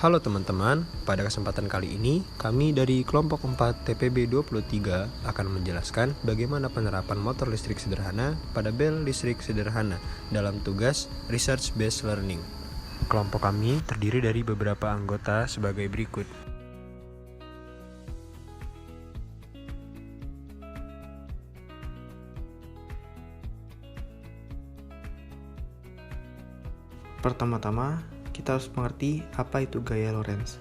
Halo teman-teman, pada kesempatan kali ini kami dari kelompok 4 TPB 23 akan menjelaskan bagaimana penerapan motor listrik sederhana pada bel listrik sederhana dalam tugas Research Based Learning. Kelompok kami terdiri dari beberapa anggota sebagai berikut. Pertama-tama, kita harus mengerti apa itu gaya Lorentz.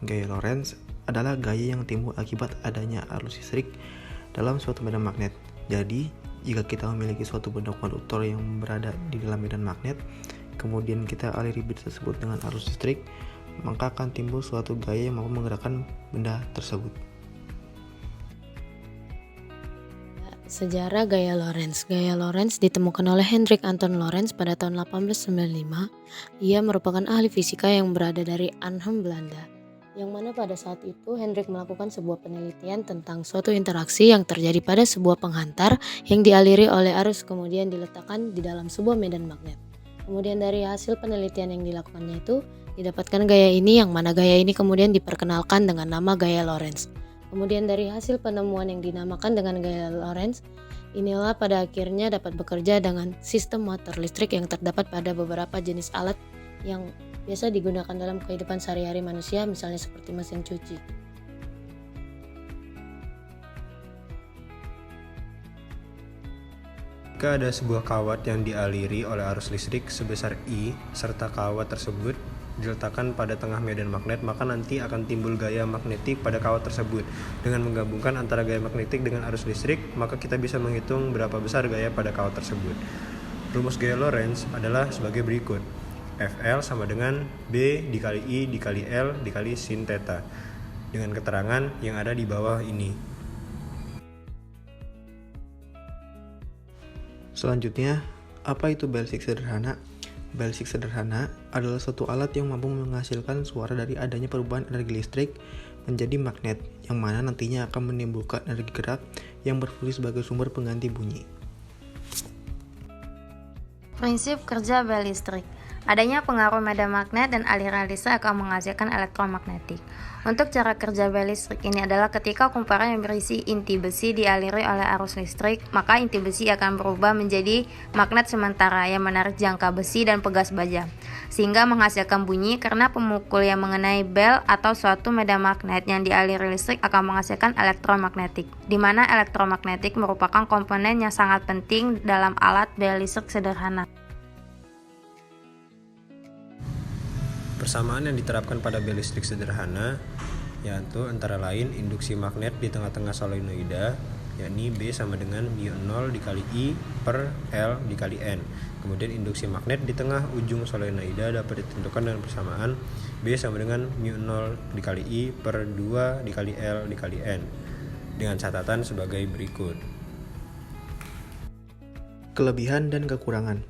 Gaya Lorentz adalah gaya yang timbul akibat adanya arus listrik dalam suatu medan magnet. Jadi, jika kita memiliki suatu benda konduktor yang berada di dalam medan magnet, kemudian kita aliri benda tersebut dengan arus listrik, maka akan timbul suatu gaya yang mampu menggerakkan benda tersebut. Sejarah gaya Lorentz. Gaya Lorentz ditemukan oleh Hendrik Anton Lorentz pada tahun 1895. Ia merupakan ahli fisika yang berada dari Arnhem, Belanda. Yang mana pada saat itu Hendrik melakukan sebuah penelitian tentang suatu interaksi yang terjadi pada sebuah penghantar yang dialiri oleh arus kemudian diletakkan di dalam sebuah medan magnet. Kemudian dari hasil penelitian yang dilakukannya itu didapatkan gaya ini, yang mana gaya ini kemudian diperkenalkan dengan nama gaya Lorentz. Kemudian dari hasil penemuan yang dinamakan dengan gaya Lorentz, inilah pada akhirnya dapat bekerja dengan sistem motor listrik yang terdapat pada beberapa jenis alat yang biasa digunakan dalam kehidupan sehari-hari manusia, misalnya seperti mesin cuci. Jika ada sebuah kawat yang dialiri oleh arus listrik sebesar I, serta kawat tersebut diletakkan pada tengah medan magnet, maka nanti akan timbul gaya magnetik pada kawat tersebut. Dengan menggabungkan antara gaya magnetik dengan arus listrik, maka kita bisa menghitung berapa besar gaya pada kawat tersebut. Rumus gaya Lorentz adalah sebagai berikut. FL sama dengan B dikali I dikali L dikali sin theta, dengan keterangan yang ada di bawah ini. Selanjutnya, apa itu bel listrik sederhana? Bel listrik sederhana adalah suatu alat yang mampu menghasilkan suara dari adanya perubahan energi listrik menjadi magnet, yang mana nantinya akan menimbulkan energi gerak yang berfungsi sebagai sumber pengganti bunyi. Prinsip kerja bel listrik. Adanya pengaruh medan magnet dan aliran listrik akan menghasilkan elektromagnetik. Untuk cara kerja bel listrik ini adalah ketika kumparan yang berisi inti besi dialiri oleh arus listrik, maka inti besi akan berubah menjadi magnet sementara yang menarik jangka besi dan pegas baja, sehingga menghasilkan bunyi karena pemukul yang mengenai bel atau suatu medan magnet yang dialiri listrik akan menghasilkan elektromagnetik, di mana elektromagnetik merupakan komponen yang sangat penting dalam alat bel listrik sederhana. Persamaan yang diterapkan pada bel listrik sederhana yaitu antara lain induksi magnet di tengah-tengah solenoida, yakni B sama dengan mu0 dikali I per L dikali N. Kemudian induksi magnet di tengah ujung solenoida dapat ditentukan dengan persamaan B sama dengan mu0 dikali I per 2 dikali L dikali N, dengan catatan sebagai berikut. Kelebihan dan kekurangan.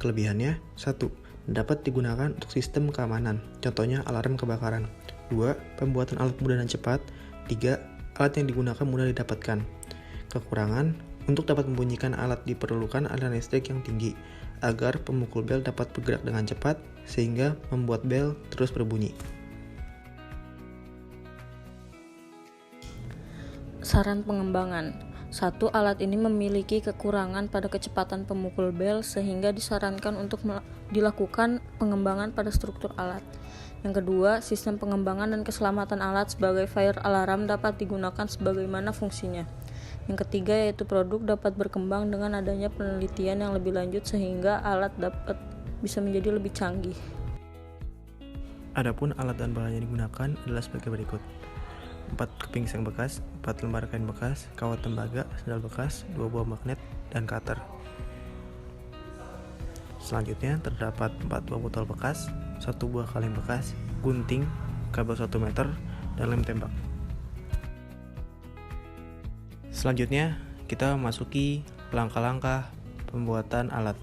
Kelebihannya: 1. Dapat digunakan untuk sistem keamanan, contohnya alarm kebakaran. 2. Pembuatan alat mudah dan cepat. 3. Alat yang digunakan mudah didapatkan. Kekurangan: untuk dapat membunyikan alat diperlukan aliran listrik yang tinggi, agar pemukul bel dapat bergerak dengan cepat, sehingga membuat bel terus berbunyi. Saran pengembangan. 1. Alat ini memiliki kekurangan pada kecepatan pemukul bel, sehingga disarankan untuk dilakukan pengembangan pada struktur alat. Yang kedua, sistem pengembangan dan keselamatan alat sebagai fire alarm dapat digunakan sebagaimana fungsinya. Yang ketiga, yaitu produk dapat berkembang dengan adanya penelitian yang lebih lanjut sehingga alat dapat bisa menjadi lebih canggih. Adapun alat dan bahan yang digunakan adalah sebagai berikut: 4 keping seng bekas, 4 lembar kain bekas, kawat tembaga, sendal bekas, 2 buah magnet, dan cutter. Selanjutnya terdapat 4 buah botol bekas, 1 buah kaleng bekas, gunting, kabel 1 meter, dan lem tembak. Selanjutnya kita memasuki langkah-langkah pembuatan alat.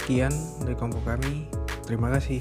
Sekian dari kelompok kami. Terima kasih.